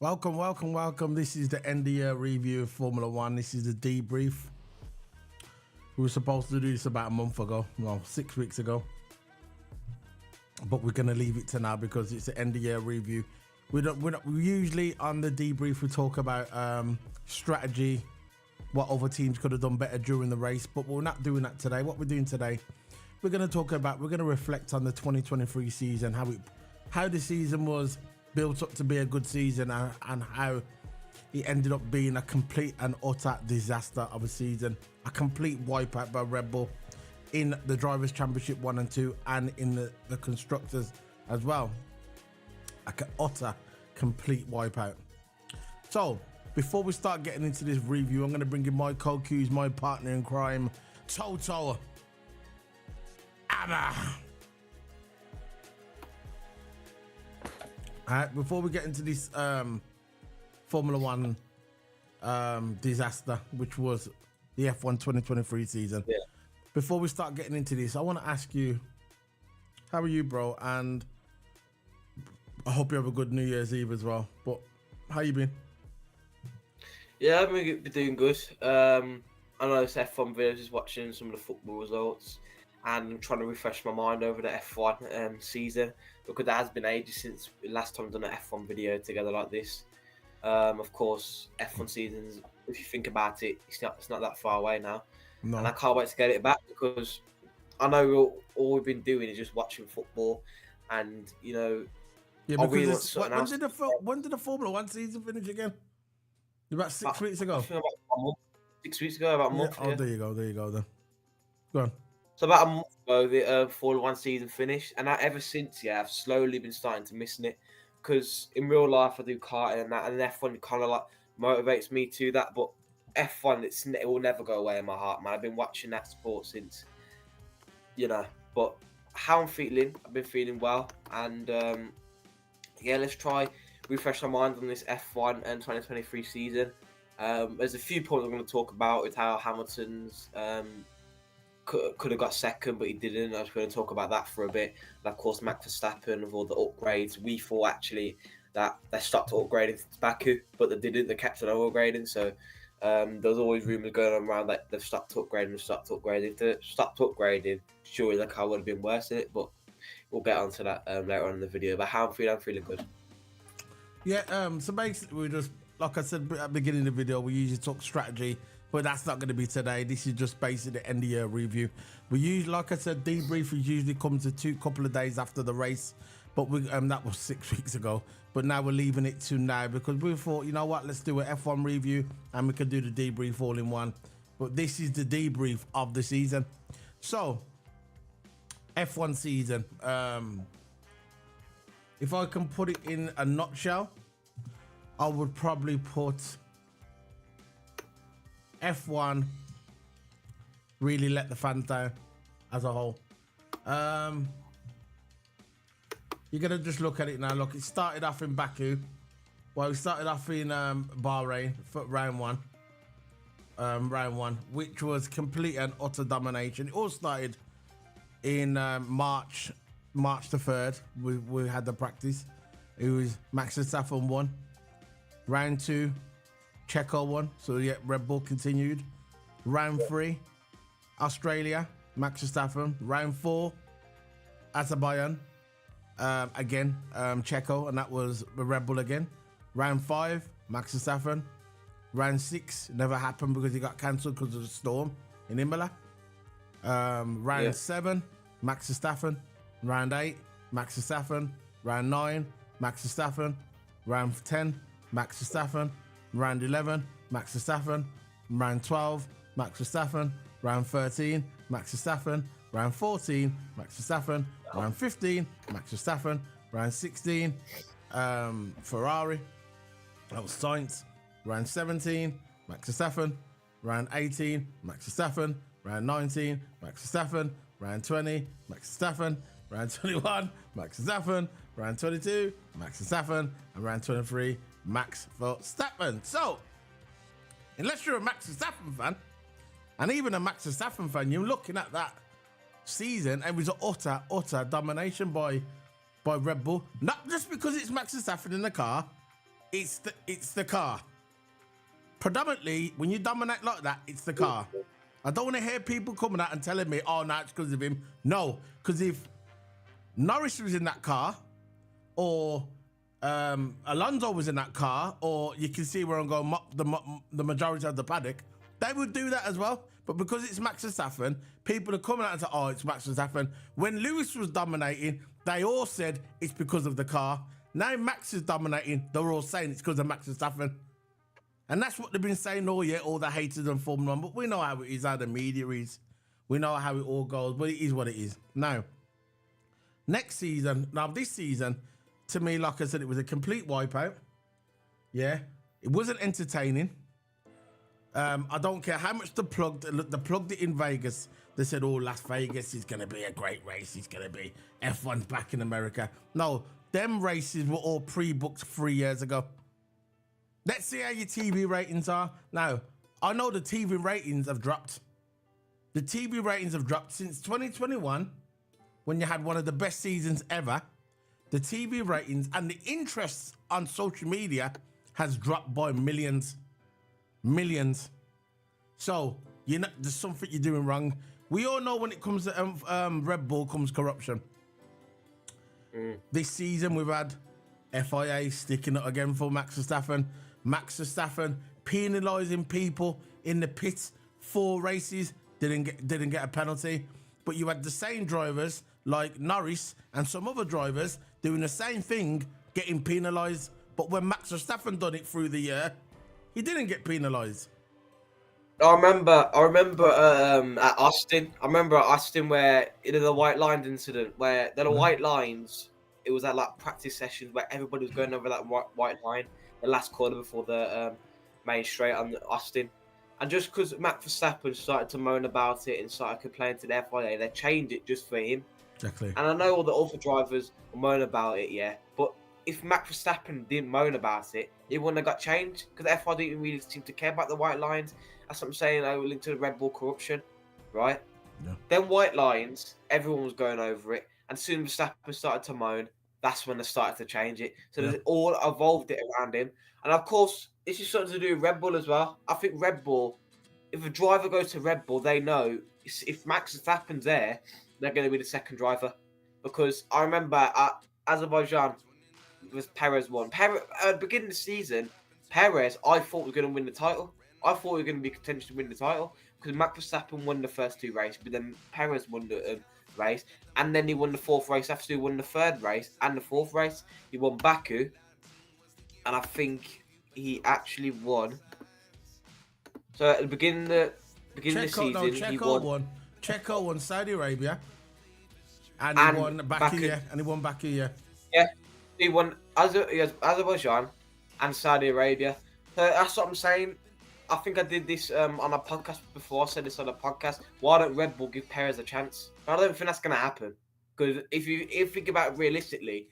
Welcome, welcome, welcome. This is the end of year review of Formula One. This is the debrief. We were supposed to do this about a month ago, well, 6 weeks ago. But we're gonna leave it to now because it's the end of year review. We usually on the debrief we talk about strategy, what other teams could have done better during the race, but we're not doing that today. What we're doing today, we're gonna reflect on the 2023 season, how the season was built up to be a good season and how it ended up being a complete and utter disaster of a season, a complete wipeout by Red Bull in the Drivers' Championship 1 and 2 and in the Constructors as well. Like an utter, complete wipeout. So, before we start getting into this review, I'm going to bring in my co-Qs, my partner in crime, Toto. Abba. Alright, before we get into this Formula One disaster, which was the F1 2023 season. Yeah. Before we start getting into this, I want to ask you, how are you, bro? And I hope you have a good New Year's Eve as well. But how you been? Yeah, I've been doing good. I know it's F1 videos, just watching some of the football results and trying to refresh my mind over the F1 season because it has been ages since last time I've done an F1 video together like this. Of course, F1 seasons, if you think about it, it's not that far away now. No. And I can't wait to get it back because I know all we've been doing is just watching football and, you know, Yeah, I because really want something else. when did the Formula One season finish again? About 6 weeks ago. I think about a month, 6 weeks ago, about a month. Oh, Yeah. there you go then. Go on. So about a month ago, the Formula One season finished, and ever since, yeah, I've slowly been starting to missing it. Because in real life, I do karting and that, and F1 kind of like motivates me to that. But F1, it will never go away in my heart, man. I've been watching that sport since, you know. But how I'm feeling, I've been feeling well, and yeah, let's try refresh our minds on this F1 and 2023 season. There's a few points I'm going to talk about with how Hamilton's could have got second, but he didn't. I was going to talk about that for a bit. And of course, Max Verstappen with all the upgrades. We thought actually that they stopped upgrading to Baku, but they didn't. They kept on upgrading. So there's always rumours going on around that they've stopped upgrading. If they stopped upgrading, surely the car would have been worse in it. But we'll get onto that later on in the video. But how I'm feeling good. Yeah, so basically we just, like I said at the beginning of the video, we usually talk strategy, but that's not going to be today. This is just basically the end of year review. We usually, like I said, debrief usually comes a couple of days after the race, but we that was 6 weeks ago. But now we're leaving it to now because we thought, you know what, let's do an F1 review and we can do the debrief all in one. But this is the debrief of the season. So, F1 season. If I can put it in a nutshell, I would probably put F1 really let the fans down as a whole. You're gonna just look at it now. Look, it started off in Baku. Well, it started off in Bahrain for round one. Which was complete and utter domination. It all started in March the 3rd. We had the practice. It was Max Verstappen won. Round 2, Checo won. So yeah, Red Bull continued. Round 3, Australia, Max Verstappen. Round 4, Azerbaijan. Again, Checo, and that was Red Bull again. Round 5, Max Verstappen. Round 6 never happened because it got cancelled because of the storm in Imola. Round 7, Max Verstappen. Round 8, Max Verstappen. Round 9, Max Verstappen. Round 10, Max Verstappen. Round 11, Max Verstappen. Round 12, Max Verstappen. Round 13, Max Verstappen. Round 14, Max Verstappen. Round 15, Max Verstappen. Round 16, Ferrari. That was Sainz. Round 17, Max Verstappen. Round 18, Max Verstappen. Round 19, Max Verstappen. Round 20, Max Verstappen. Round 21, Max Verstappen. Round 22, Max Verstappen. And round 23, Max Verstappen. So, unless you're a Max Verstappen fan, and even a Max Verstappen fan, you're looking at that season, and it was an utter domination by Red Bull. Not just because it's Max Verstappen in the car, it's the car. Predominantly, when you dominate like that, it's the car. I don't want to hear people coming out and telling me, oh, no, it's because of him. No, because if Norris was in that car, or Alonso was in that car, or you can see where I'm going, the majority of the paddock, they would do that as well. But because it's Max Verstappen, people are coming out and say, oh, it's Max Verstappen. When Lewis was dominating, they all said it's because of the car. Now Max is dominating, they're all saying it's because of Max Verstappen. And that's what they've been saying all year, all the haters on Formula 1. But we know how it is, how the media is. We know how it all goes, but it is what it is. Now, this season, to me, like I said, it was a complete wipeout. Yeah, it wasn't entertaining. I don't care how much they plugged it in Vegas. They said, oh, Las Vegas is going to be a great race. It's going to be F1's back in America. No, them races were all pre-booked 3 years ago. Let's see how your TV ratings are. Now, I know the TV ratings have dropped. The TV ratings have dropped since 2021, when you had one of the best seasons ever. The TV ratings and the interest on social media has dropped by millions. Millions. So, there's something you're doing wrong. We all know when it comes to Red Bull comes corruption. This season, we've had FIA sticking it again for Max Verstappen. Max Verstappen penalising people in the pits 4 races, didn't get a penalty. But you had the same drivers like Norris and some other drivers doing the same thing, getting penalised. But when Max Verstappen done it through the year, he didn't get penalised. I remember at Austin. I remember at Austin where in the white lines incident, where there were white lines. It was at like practice sessions where everybody was going over that white line, the last corner before the main straight on Austin. And just because Max Verstappen started to moan about it and started complaining to the FIA, they changed it just for him. Exactly. And I know all the other drivers moan about it, yeah. But if Max Verstappen didn't moan about it, it wouldn't have got changed, because the FIA didn't really seem to care about the white lines. That's what I'm saying, linked to the Red Bull corruption, right? Yeah. Then white lines, everyone was going over it. And soon Verstappen started to moan, that's when they started to change it. So they all evolved it around him. And of course, this is something to do with Red Bull as well. I think Red Bull, if a driver goes to Red Bull, they know if Max Verstappen's there, they're going to be the second driver. Because I remember at Azerbaijan, it was Perez won. At the beginning of the season, Perez, I thought was going to win the title. I thought we were going to be contention to win the title because Max Verstappen won the first 2 races, but then Perez won the race, and then he won the 4th race after he won the 3rd race and the 4th race. He won Baku, and I think he actually won. So at the beginning of the season, he won. Checo won Saudi Arabia, and he won Baku. And he won Baku, yeah. Yeah, he won Azerbaijan and Saudi Arabia. So that's what I'm saying. I think I did this on a podcast before. I said this on a podcast. Why don't Red Bull give Perez a chance? I don't think that's going to happen. Because if you think about it realistically,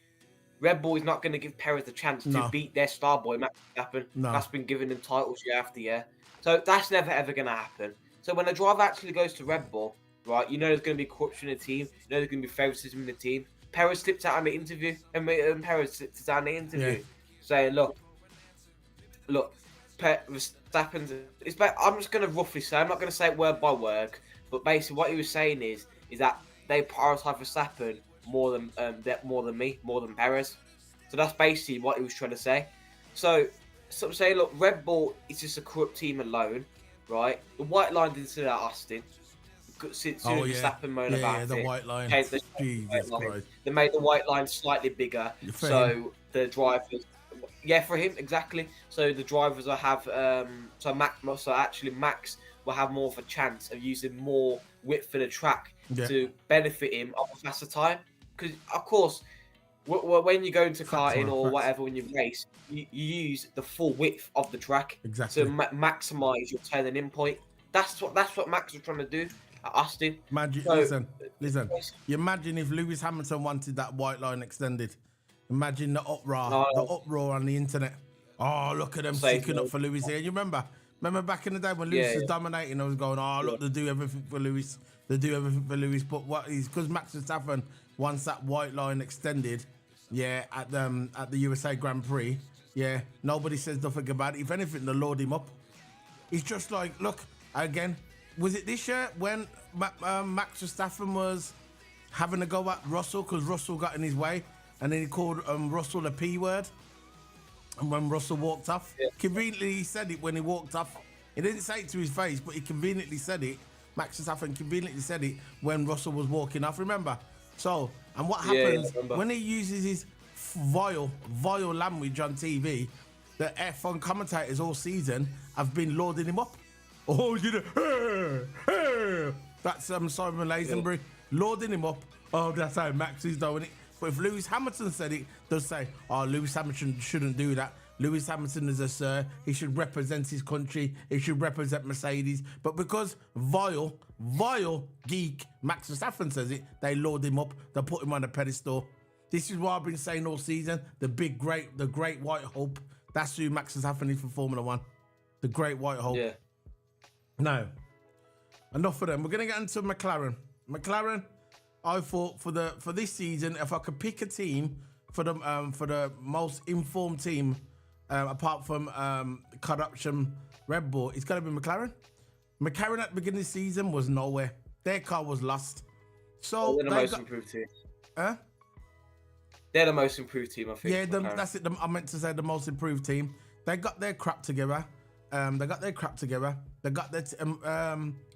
Red Bull is not going to give Perez a chance to beat their star boy, Max Verstappen. No. That's been giving them titles year after year. So that's never, ever going to happen. So when a driver actually goes to Red Bull, right, you know there's going to be corruption in the team. You know there's going to be favoritism in the team. Perez slipped out on the interview. Saying, look, Verstappen's. I'm just going to roughly say, I'm not going to say it word by word, but basically what he was saying is that they prioritise Verstappen more than me, more than Perez. So that's basically what he was trying to say. So I'm saying, look, Red Bull is just a corrupt team alone, right? The white line didn't sit at Austin. Since Verstappen moaned about it. The white line. Jesus Christ. They made the white line slightly bigger, so the drivers. Yeah, for him, exactly. So the drivers will have Max will have more of a chance of using more width for the track to benefit him of a faster time. Because of course, when you go into karting or whatever, when you race, you use the full width of the track to maximize your turn and in point. That's what Max was trying to do at Austin. Listen. You imagine if Lewis Hamilton wanted that white line extended. Imagine the uproar on the internet. Oh, look at them sticking up for Lewis here. You remember back in the day when Lewis was dominating, I was going, oh, look, they do everything for Lewis. But what is because Max Verstappen wants that white line extended, at the USA Grand Prix, Yeah, nobody says nothing about it. If anything, they load him up. It's just like, look, again, was it this year when Max Verstappen was having a go at Russell because Russell got in his way and then he called Russell a P word? And when Russell walked off, conveniently he said it when he walked off. He didn't say it to his face, but he conveniently said it. Max Verstappen conveniently said it when Russell was walking off, remember? So, and what happens when he uses his vile language on TV, the F1 commentators all season have been loading him up. Oh, you know, that's Simon Lazenbury loading him up. Oh, that's how Max is doing it. But if Lewis Hamilton said it, they'll say, oh, Lewis Hamilton shouldn't do that. Lewis Hamilton is a sir. He should represent his country. He should represent Mercedes. But because vile geek Max Verstappen says it, they load him up. They put him on a pedestal. This is what I've been saying all season. The great white hope. That's who Max Verstappen is for Formula One. The great white hope. Yeah. No. Enough of them. We're going to get into McLaren. McLaren, I thought for this season, if I could pick a team for the most informed team, apart from corruption Red Bull, it's got to be McLaren. McLaren at the beginning of the season was nowhere. Their car was lost. So they're the most improved team. Huh? They're the most improved team, I think. Yeah, that's it. I meant to say the most improved team. They got their crap together. They got their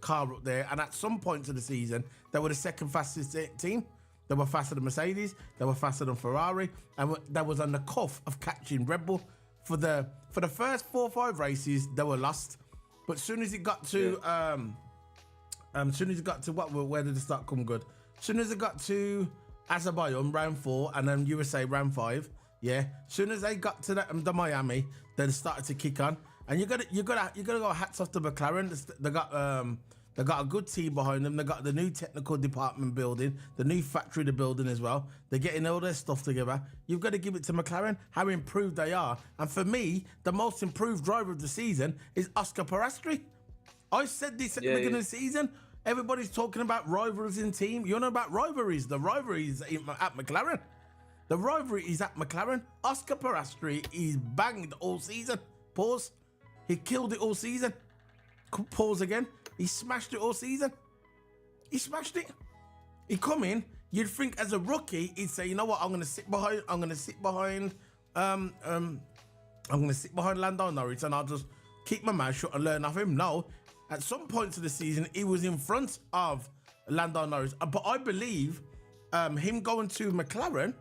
car up there, and at some point of the season, they were the second fastest team. They were faster than Mercedes. They were faster than Ferrari, and that was on the cuff of catching Red Bull. For the first 4 or 5 races, they were lost. But as soon as it got to where did it start come good? As soon as it got to Azerbaijan round 4 and then USA round 5, yeah. As soon as they got to the Miami, they started to kick on. And you gotta go hats off to McLaren. They got a good team behind them. They got the new technical department building, the new factory they're building as well. They're getting all their stuff together. You've got to give it to McLaren how improved they are. And for me, the most improved driver of the season is Oscar Piastri. I said this at the beginning of the season. Everybody's talking about rivalries in team. You know about rivalries. The rivalry is at McLaren. The rivalry is at McLaren. Oscar Piastri is banged all season. Pause. He killed it all season. Pause again. He smashed it all season. He smashed it. He come in. You'd think as a rookie, he'd say, you know what? I'm gonna sit behind Lando Norris, and I'll just keep my mouth shut and learn off him. No. At some points of the season, he was in front of Lando Norris. But I believe him going to McLaren,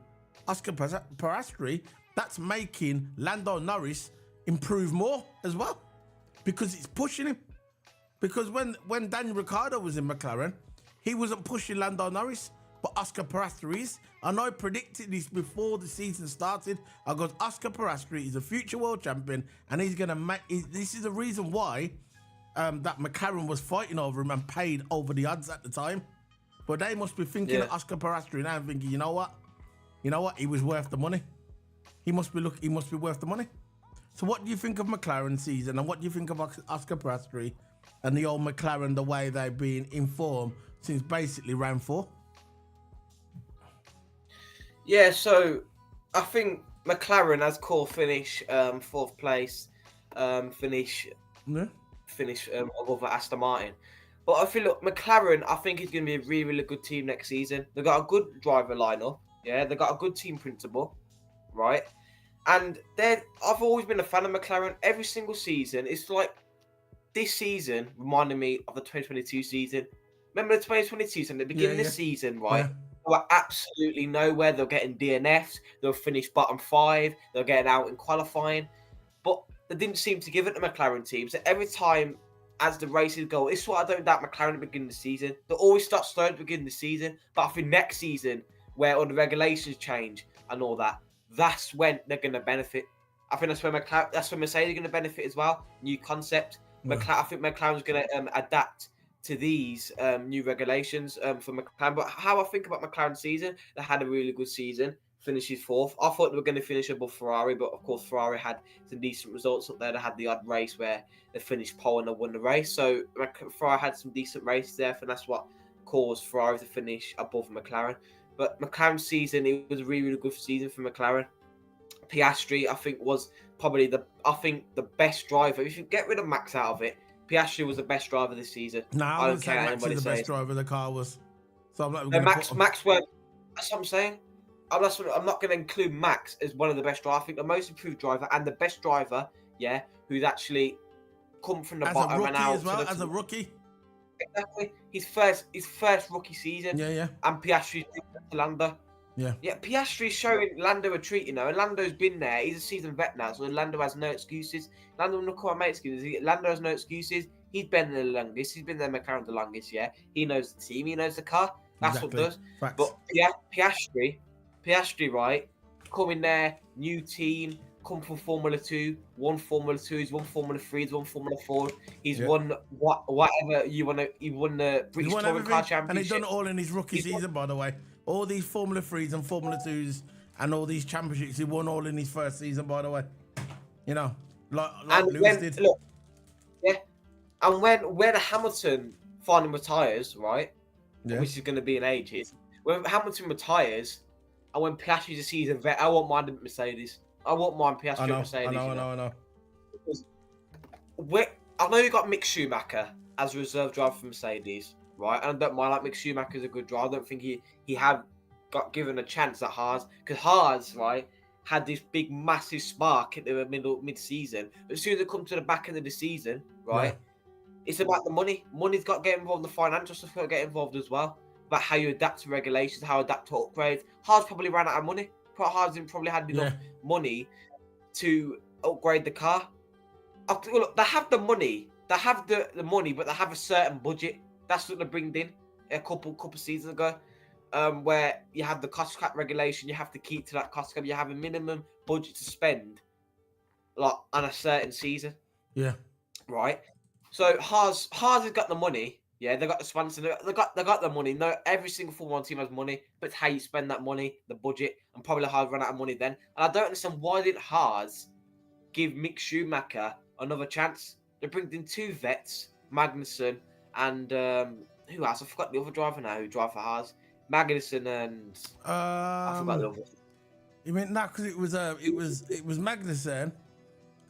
Oscar Piastri, that's making Lando Norris improve more as well, because it's pushing him. Because when Daniel Ricciardo was in McLaren, he wasn't pushing Lando Norris, but Oscar Piastri is. And I predicted this before the season started. I goes, Oscar Piastri is a future world champion, and he's gonna make. This is the reason why that McLaren was fighting over him and paid over the odds at the time. But they must be thinking of Oscar Piastri now and thinking, you know what, he was worth the money. He must be worth the money. So what do you think of McLaren season, and what do you think of Oscar Piastri and the old McLaren, the way they've been informed since basically round 4? Yeah, so I think McLaren has core finish, 4th place, finish above Aston Martin. But I feel, look, McLaren, I think is going to be a really, really good team next season. They've got a good driver lineup. Yeah, they've got a good team principle, right? And I've always been a fan of McLaren every single season. It's like this season reminded me of the 2022 season. Remember the 2022 season, the beginning of the season, right? Yeah. They were absolutely nowhere. They're getting DNFs. They'll finish bottom 5. They're getting out in qualifying. But they didn't seem to give it to McLaren teams. So every time as the races go, it's what I don't doubt McLaren at the beginning of the season. They always start slow at the beginning of the season. But I think next season, where all the regulations change and all that, that's when they're going to benefit. I think that's when Mercedes are going to benefit as well. New concept. I think McLaren's going to adapt to these new regulations for McLaren. But how I think about McLaren's season, they had a really good season, finishes 4th. I thought they were going to finish above Ferrari, but of course Ferrari had some decent results up there. They had the odd race where they finished pole and they won the race. So Ferrari had some decent races there, and that's what caused Ferrari to finish above McLaren. But McLaren's season, it was a really, really good season for McLaren. Piastri, I think, was probably I think the best driver. If you get rid of Max out of it, Piastri was the best driver this season. No, I I don't would say care what Max is anybody the best says. driver the car was. So I'm not No, going to put him. Max were. That's what I'm saying. I'm not going to include Max as one of the best drivers. I think the most improved driver and the best driver, yeah, who's actually come from the As a bottom and rookie out as well, to as a rookie. exactly his first rookie season. Yeah. And Piastri's to Lando. Yeah. Yeah, Piastri's showing Lando a treat, you know, and Lando's been there. He's a seasoned vet now, so Lando has no excuses. Lando will not make excuses. Lando has no excuses. He's been there the longest. He's been there McLaren the longest, yeah. He knows the team. He knows the car. That's Exactly. what does. Facts. But Piastri, right, coming there, new team, come from Formula 2, won Formula 2, he's won Formula 3, he's won Formula 4. He's won whatever you want to. He won the British Touring Car Championship. And he's done it all in his rookie season, by the way. All these Formula 3s and Formula 2s and all these championships, he won all in his first season, by the way. You know, like Lewis did. Look, yeah, and when Hamilton finally retires, right, which is going to be in ages, when Hamilton retires, and when Piastri's a season vet, I won't mind a Mercedes. I won't mind Piastri and Mercedes. I know. Because I know you got Mick Schumacher as a reserve driver for Mercedes, right? And I don't mind, like, Mick Schumacher's a good driver. I don't think he had got given a chance at Haas, because Haas, right, had this big massive spark at the mid-season. But as soon as they come to the back end of the season, right, it's about the money. Money's got to get involved, the financial stuff's got to get involved as well. About how you adapt to regulations, how you adapt to upgrades. Haas probably ran out of money. Haas probably had enough money to upgrade the car. Look, they have the money. They have the money, but they have a certain budget. That's what they bring in a couple seasons ago, where you have the cost cap regulation. You have to keep to that cost cap. You have a minimum budget to spend, like, on a certain season. Yeah. Right. So Haas has got the money. Yeah, they got the sponsor. They got the money. No, every single Formula 1 team has money, but it's how you spend that money, the budget, and probably Haas run out of money then. And I don't understand, why didn't Haas give Mick Schumacher another chance? They bring in two vets, Magnussen and who else? I forgot the other driver now who drive for Haas. Magnussen and I forgot the other. You mean that because it was Magnussen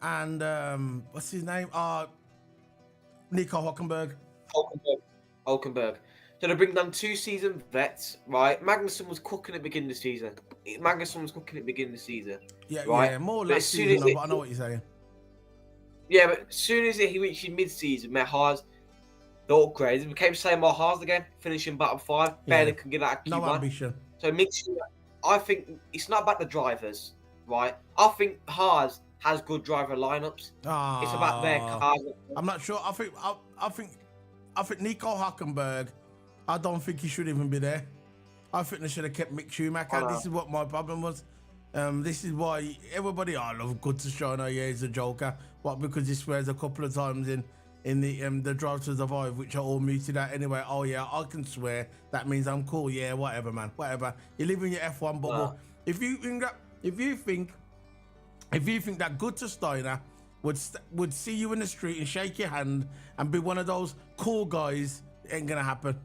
and what's his name? Nico Hülkenberg. Hülkenberg. So they bring down two seasoned vets, right? Magnussen was cooking at the beginning of the season. Yeah, right? Yeah, more or less season, but I know what you're saying. Yeah, but as soon as he reached mid-season, met Haas, the upgrades, it became same old Haas again, finishing bottom 5, barely can get out of Q1. No ambition. So I think it's not about the drivers, right? I think Haas has good driver lineups. It's about their cars. I'm not sure. I think Nico Hülkenberg, I don't think he should even be there. I think they should have kept Mick Schumacher. This is what my problem was. This is why everybody, I love good to show. Yeah, he's a joker. What, because he swears a couple of times in the Drive to Survive, which are all muted out anyway. Oh yeah, I can swear. That means I'm cool. Yeah, whatever, man. Whatever. You live in your F1 bubble. If you think that Gunther Steiner would see you in the street and shake your hand and be one of those cool guys, it ain't gonna happen.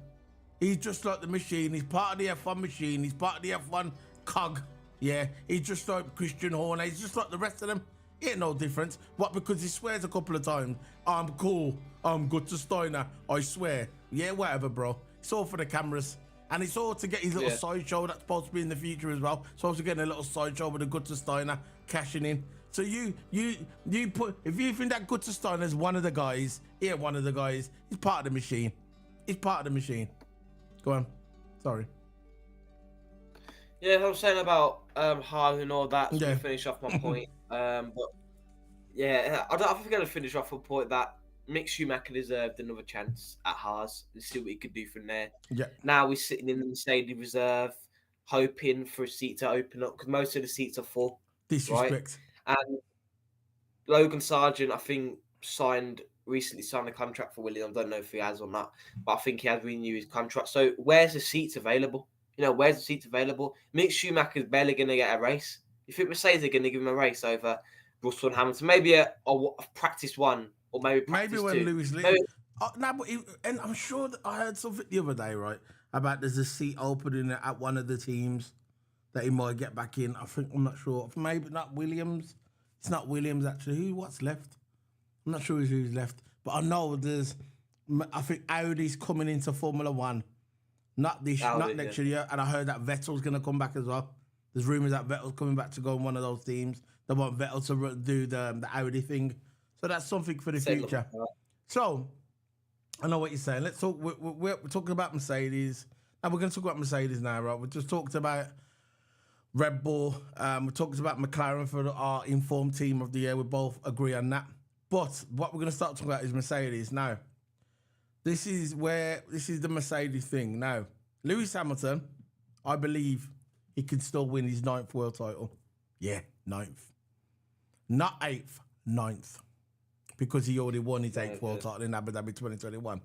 He's just like the machine. He's part of the F1 machine. He's part of the F1 cog. Yeah, he's just like Christian Horner. He's just like the rest of them. He ain't no difference. What, because he swears a couple of times, I'm cool, I'm Gunther Steiner, I swear. Yeah, whatever, bro. It's all for the cameras. And it's all to get his little sideshow that's supposed to be in the future as well. Supposed to get a little sideshow with the Gunther Steiner cashing in. So you put, if you think that Gunther Steiner is one of the guys, he ain't one of the guys. He's part of the machine. He's part of the machine. Go on. Sorry. Yeah, I was saying about Haas and all that. So to finish off my point. But yeah, I think I'm going to finish off a point that Mick Schumacher deserved another chance at Haas and see what he could do from there. Yeah. Now we're sitting in the Mercedes reserve, hoping for a seat to open up because most of the seats are full. Disrespect. Right? And Logan Sargent, I think, recently signed a contract for Williams. I don't know if he has or not, but I think he has renewed his contract. So where's the seats available? You know, where's the seats available? Mick Schumacher's barely going to get a race. You think Mercedes are going to give him a race over Russell and Hamilton? Maybe a practice one or maybe practice when two. Lewis and I'm sure that I heard something the other day, right, about there's a seat opening at one of the teams that he might get back in. I'm not sure. Maybe not Williams. It's not Williams, actually. What's left? I'm not sure who's left. But I know I think Audi's coming into Formula One. Not next year. And I heard that Vettel's going to come back as well. There's rumours that Vettel's coming back to go in one of those teams. They want Vettel to do the Audi thing. So that's something for the future. So, I know what you're saying. Let's talk. We're talking about Mercedes. Now we're going to talk about Mercedes now, right? We just talked about Red Bull. We talked about McLaren for our informed team of the year. We both agree on that. But what we're going to start talking about is Mercedes. Now, this is the Mercedes thing. Now, Lewis Hamilton, I believe he can still win his 9th world title. Yeah, 9th. Not 8th, 9th. Because he already won his 8th world title in Abu Dhabi 2021.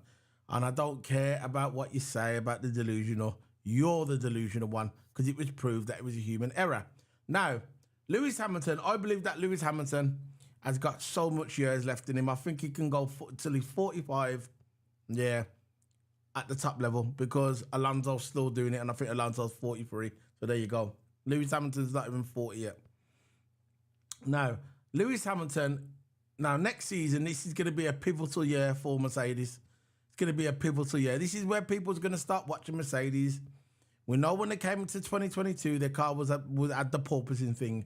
And I don't care about what you say about the delusional. You're the delusional one because it was proved that it was a human error. Now, Lewis Hamilton, I believe that Lewis Hamilton has got so much years left in him. I think he can go till he's 45, yeah, at the top level because Alonso's still doing it and I think Alonso's 43. So there you go. Lewis Hamilton's not even 40 yet. Now, Lewis Hamilton... Now, next season, this is going to be a pivotal year for Mercedes. It's going to be a pivotal year. This is where people's going to start watching Mercedes. We know when they came into 2022, their car was at the porpoising thing.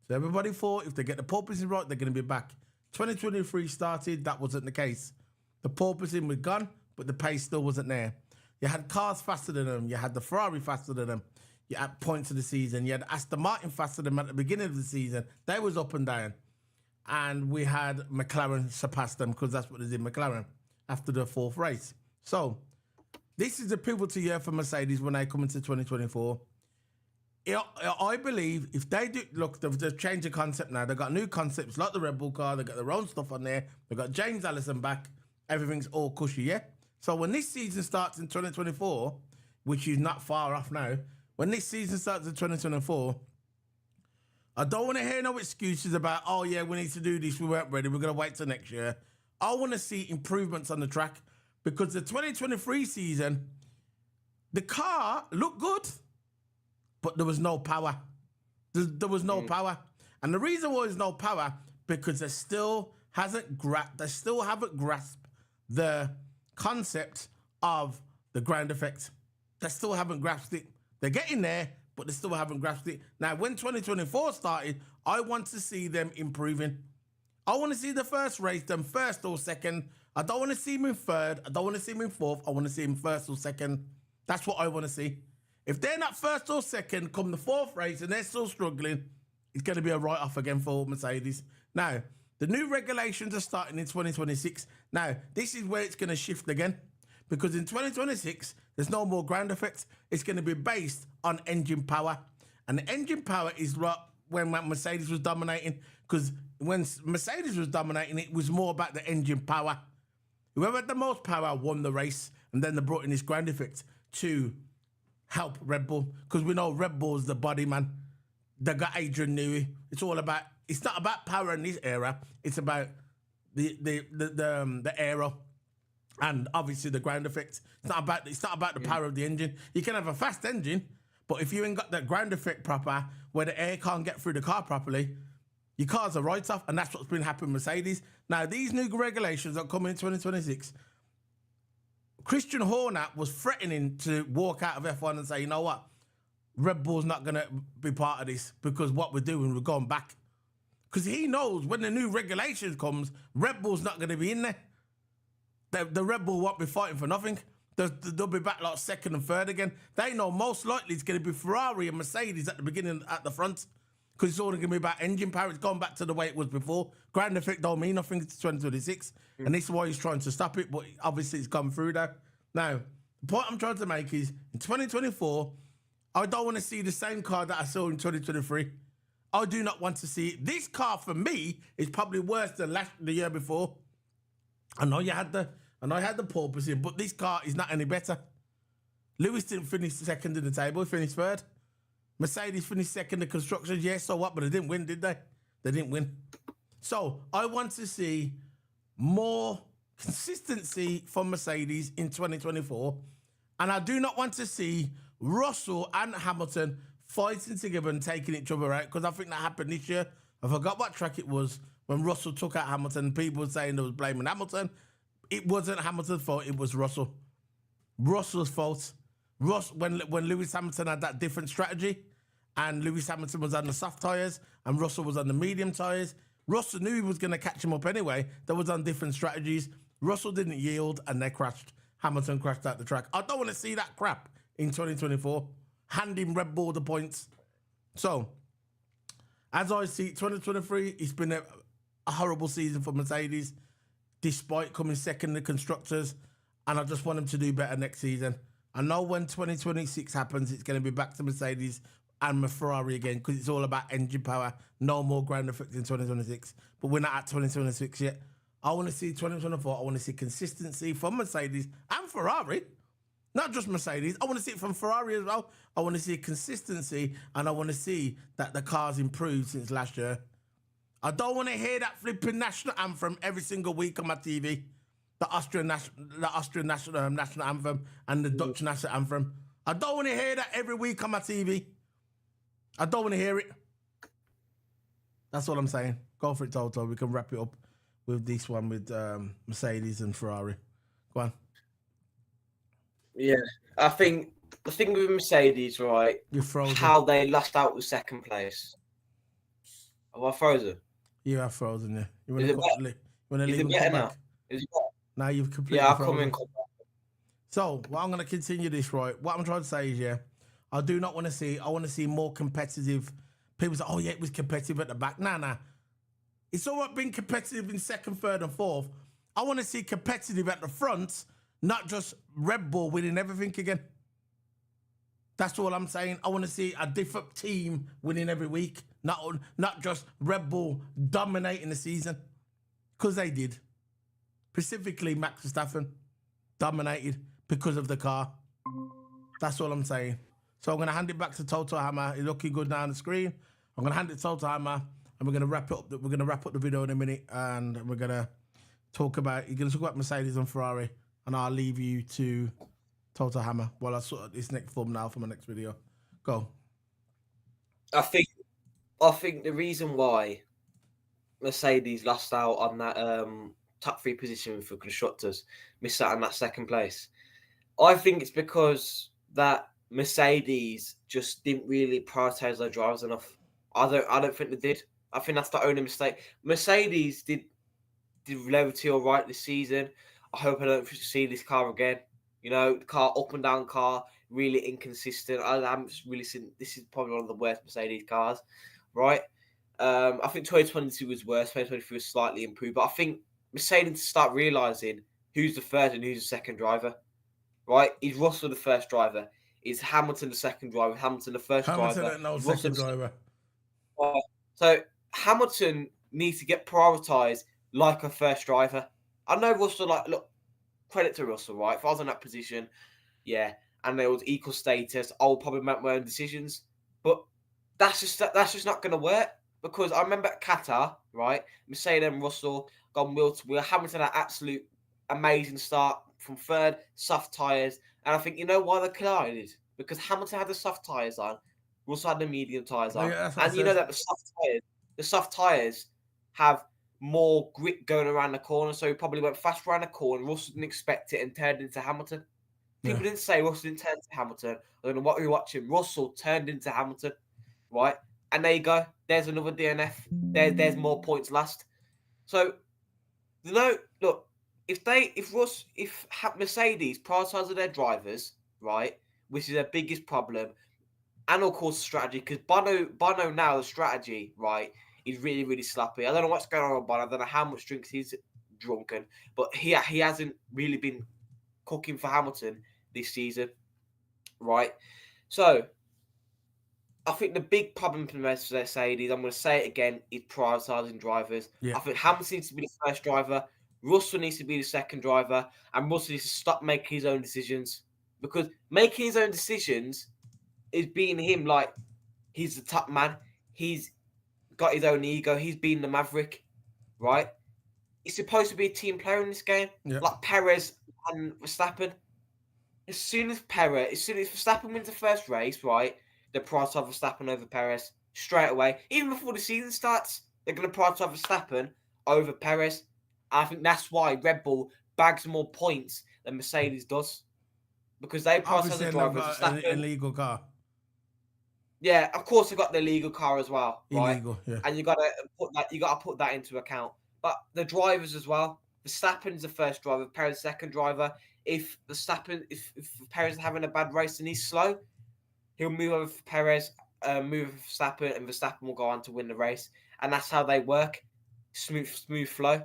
So everybody thought if they get the porpoising right, they're going to be back. 2023 started, that wasn't the case. The porpoising was gone, but the pace still wasn't there. You had cars faster than them. You had the Ferrari faster than them. You had points of the season. You had Aston Martin faster than them at the beginning of the season. They was up and down. And we had McLaren surpass them because that's what they did, McLaren, after the 4th race. So, this is a pivotal year for Mercedes when they come into 2024. I believe if they do, look, they've changed the concept now. They've got new concepts like the Red Bull car. They've got their own stuff on there. They've got James Allison back. Everything's all cushy, yeah? So, when this season starts in 2024, which is not far off now, when this season starts in 2024, I don't want to hear no excuses about, oh, yeah, we need to do this. We weren't ready. We're going to wait till next year. I want to see improvements on the track because the 2023 season, the car looked good, but there was no power. There was no power. And the reason why there's no power, because they still haven't grasped the concept of the ground effect. They still haven't grasped it. They're getting there, but they still haven't grasped it. Now, when 2024 started, I want to see them improving. I want to see the first race, them first or second. I don't want to see them in third. I don't want to see them in fourth. I want to see them first or second. That's what I want to see. If they're not first or second, come the 4th race and they're still struggling, it's going to be a write-off again for Mercedes. Now, the new regulations are starting in 2026. Now, this is where it's going to shift again. Because in 2026, there's no more ground effects. It's going to be based on engine power. And the engine power is when Mercedes was dominating. Because when Mercedes was dominating, it was more about the engine power. Whoever had the most power won the race. And then they brought in this ground effect to help Red Bull. Because we know Red Bull's the body, man. They got Adrian Newey. It's not about power in this era. It's about the aero. And obviously the ground effect. It's not about the power of the engine. You can have a fast engine, but if you ain't got that ground effect proper, where the air can't get through the car properly, your car's a write-off, and that's what's been happening with Mercedes. Now, these new regulations that come in 2026, Christian Horner was threatening to walk out of F1 and say, you know what, Red Bull's not going to be part of this because what we're doing, we're going back. Because he knows when the new regulations comes, Red Bull's not going to be in there. The Red Bull won't be fighting for nothing. They'll be back like second and third again. They know most likely it's going to be Ferrari and Mercedes at the beginning, at the front. Because it's all going to be about engine power. It's gone back to the way it was before. Ground effect don't mean nothing to 2026. And this is why he's trying to stop it. But obviously it's come through there. Now, the point I'm trying to make is, in 2024, I don't want to see the same car that I saw in 2023. I do not want to see it. This car, for me, is probably worse than the year before. I know you had the porpoising, but this car is not any better. Lewis didn't finish second in the table, he finished third. Mercedes finished second in construction, yes, so what? But they didn't win, did they? They didn't win. So I want to see more consistency from Mercedes in 2024. And I do not want to see Russell and Hamilton fighting together and taking each other out, because I think that happened this year. I forgot what track it was when Russell took out Hamilton. People were saying they was blaming Hamilton. It wasn't Hamilton's fault. It was Russell. Russell's fault. When Lewis Hamilton had that different strategy, and Lewis Hamilton was on the soft tyres and Russell was on the medium tyres. Russell knew he was going to catch him up anyway. They was on different strategies. Russell didn't yield and they crashed. Hamilton crashed out the track. I don't want to see that crap in 2024. Handing Red Bull the points. So, as I see, 2023, it's been a horrible season for Mercedes, despite coming second in the constructors. And I just want them to do better next season. I know when 2026 happens, it's going to be back to Mercedes and Ferrari again, because it's all about engine power. No more ground effect in 2026. But we're not at 2026 yet. I want to see 2024. I want to see consistency from Mercedes and Ferrari. Not just Mercedes. I want to see it from Ferrari as well. I want to see consistency, and I want to see that the car's improved since last year. I don't want to hear that flipping national anthem every single week on my TV. The Austrian national anthem and the Dutch national anthem. I don't want to hear that every week on my TV. I don't want to hear it. That's what I'm saying. Go for it, Toto. We can wrap it up with this one with Mercedes and Ferrari. Go on. Yeah, I think the thing with Mercedes, right? You're frozen. How they lost out with second place. Am I frozen? You are frozen, yeah. You Is it leave and better come now? back? Is it better? Now you've completely Yeah, I'll frozen. come in. Come back. So, well, I'm going to continue this, right? What I'm trying to say is, yeah, I do not want to see, I want to see more competitive. People say, oh, yeah, it was competitive at the back. Nah. It's all right being competitive in second, third, and fourth. I want to see competitive at the front, not just Red Bull winning everything again. That's all I'm saying. I want to see a different team winning every week, not just Red Bull dominating the season, because they did. Specifically, Max Verstappen dominated because of the car. That's all I'm saying. So I'm going to hand it back to Toto Hammer. He's looking good now on the screen. I'm going to hand it to Toto Hammer, and we're going to wrap it up. We're going to wrap up the video in a minute, and we're going to talk about. You're going to talk about Mercedes and Ferrari, and I'll leave you to Toto Hammer while I sort this next thumbnail for my next video. Go. I think the reason why Mercedes lost out on that top 3 position for constructors, missed out on that second place, I think it's because that Mercedes just didn't really prioritise their drivers enough. I don't think they did. I think that's the only mistake. Mercedes did relatively all right this season. I hope I don't see this car again. You know, the car, up and down car, really inconsistent. I haven't really seen. This is probably one of the worst Mercedes cars, right? I think 2022 was worse. 2023 was slightly improved, but I think Mercedes to start realising who's the first and who's the second driver, right? Is Russell the first driver? Is Hamilton the second driver? Hamilton the first driver? Hamilton no second driver. So Hamilton needs to get prioritised like a first driver. I know Russell, look, credit to Russell, right? If I was in that position, yeah, and there was equal status, I would probably make my own decisions. But that's just not going to work, because I remember at Qatar, right? Mercedes and Russell gone wheel to wheel. Hamilton had absolute amazing start from third, soft tyres, and I think you know why they collided, because Hamilton had the soft tyres on, Russell had the medium tyres on, and you know that the soft tyres have more grip going around the corner, so he probably went faster around the corner. Russell didn't expect it and turned into Hamilton. People didn't say Russell didn't turn into Hamilton. I don't know what you're watching. Russell turned into Hamilton, right? And there you go. There's another DNF. There's more points lost. So, you know, look, if Mercedes prioritises their drivers, right, which is their biggest problem, and of course strategy, because Bono now the strategy, right, is really, really sloppy. I don't know what's going on with Bono. I don't know how much drinks he's drunken, but he hasn't really been cooking for Hamilton this season, right? So I think the big problem for Mercedes, I'm going to say it again, is prioritising drivers. Yeah. I think Hamilton needs to be the first driver, Russell needs to be the second driver, and Russell needs to stop making his own decisions, because making his own decisions is being him like he's the top man. He's got his own ego. He's been the maverick, right? He's supposed to be a team player in this game, like Perez and Verstappen. As soon as Verstappen wins the first race, right, they prioritise Verstappen over Perez straight away, even before the season starts. They're going to prioritise Verstappen over Perez. I think that's why Red Bull bags more points than Mercedes does, because they prioritise Obviously, the and they've drivers. got an Verstappen, illegal car. yeah, of course they got the legal car as well, right? Illegal, yeah. And you got to put that into account. But the drivers as well. Verstappen's the first driver, Perez second driver. If Perez is having a bad race and he's slow, he'll move over for Perez, move over for Verstappen, and Verstappen will go on to win the race. And that's how they work. Smooth flow.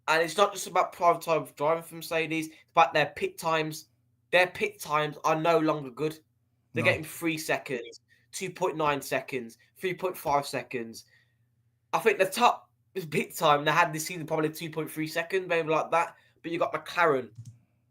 And it's not just about private time driving for Mercedes, it's about their pit times. Their pit times are no longer good. They're No. getting 3 seconds, 2.9 seconds, 3.5 seconds. I think the top pit time they had this season probably 2.3 seconds, maybe like that. But you got McLaren,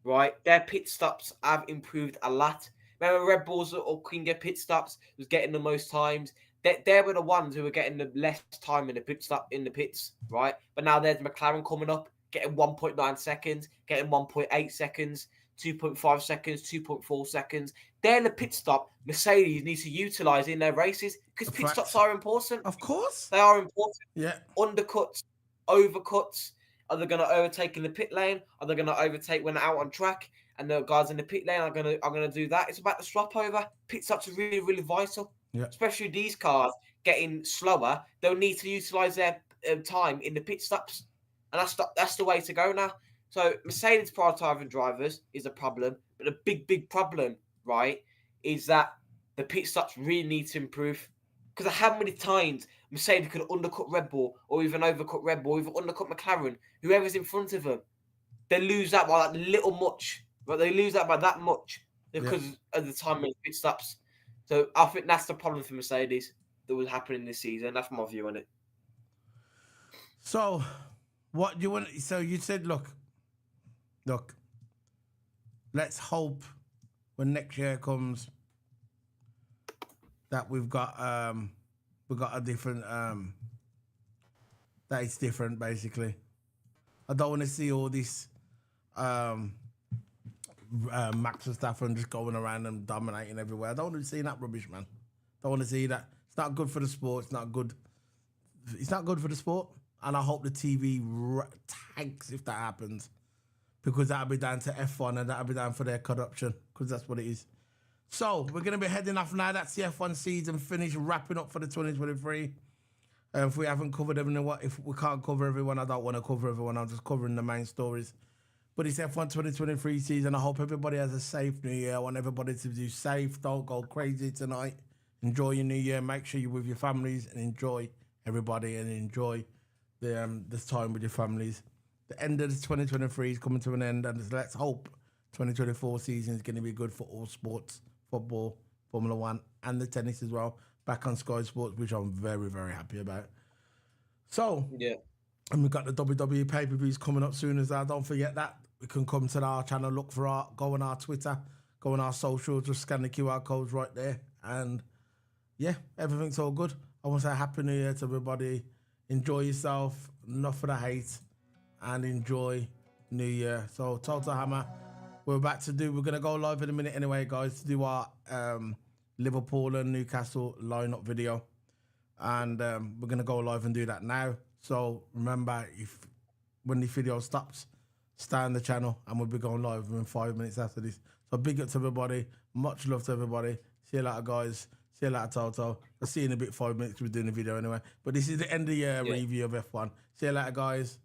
right? Their pit stops have improved a lot. Remember Red Bulls or King pit stops was getting the most times. They were the ones who were getting the less time in the pit stop in the pits, right? But now there's McLaren coming up, getting 1.9 seconds, getting 1.8 seconds, 2.5 seconds, 2.4 seconds. They're the pit stop Mercedes needs to utilize in their races, because pit stops are important. Of course. They are important. Yeah. Undercuts, overcuts. Are they going to overtake in the pit lane? Are they going to overtake when they're out on track? And the guys in the pit lane are going to do that. It's about the swap over. Pit stops are really, really vital. Yeah. Especially these cars getting slower. They'll need to utilize their time in the pit stops, and that's the way to go now. So Mercedes prioritizing drivers is a problem, but the big problem, right, is that the pit stops really need to improve. Because how many times Mercedes could undercut Red Bull, or even overcut Red Bull, or even undercut McLaren, whoever's in front of them. They lose that by that little much, but they lose that by that much because of the time of pit stops. So I think that's the problem for Mercedes that was happening this season. That's my view on it. So, what do you want? So you said, look, let's hope when next year comes that we've got a different that it's different basically. I don't want to see all this Max Verstappen just going around and dominating everywhere. I don't want to see that rubbish, man. Don't want to see that. It's not good for the sport. It's not good. It's not good for the sport. And I hope the TV tanks if that happens, because that'll be down to F1 and that'll be down for their corruption, because that's what it is. So we're going to be heading off now. That's the F1 season finished, wrapping up for the 2023. If we haven't covered everyone, if we can't cover everyone, I don't want to cover everyone. I'm just covering the main stories. But it's F1 2023 season. I hope everybody has a safe new year. I want everybody to be safe. Don't go crazy tonight. Enjoy your new year. Make sure you're with your families and enjoy everybody and enjoy this time with your families. The end of the 2023 is coming to an end, and let's hope 2024 season is going to be good for all sports, football, Formula One, and the tennis as well. Back on Sky Sports, which I'm very, very happy about. So, yeah. And we've got the WWE pay-per-views coming up soon as that. Don't forget that. We can come to our channel, look for go on our Twitter, go on our socials, just scan the QR codes right there. And yeah, everything's all good. I want to say Happy New Year to everybody. Enjoy yourself, enough for the hate, and enjoy New Year. So Total Hammer, we're going to go live in a minute anyway, guys, to do our Liverpool and Newcastle lineup video. And we're going to go live and do that now. So remember, when the video stops, stay on the channel and we'll be going live in 5 minutes after this. So big up to everybody. Much love to everybody. See you later, guys. See you later, Toto. I'll see you in a bit, 5 minutes. We're doing the video anyway. But this is the end of the year review of F1. See you later, guys.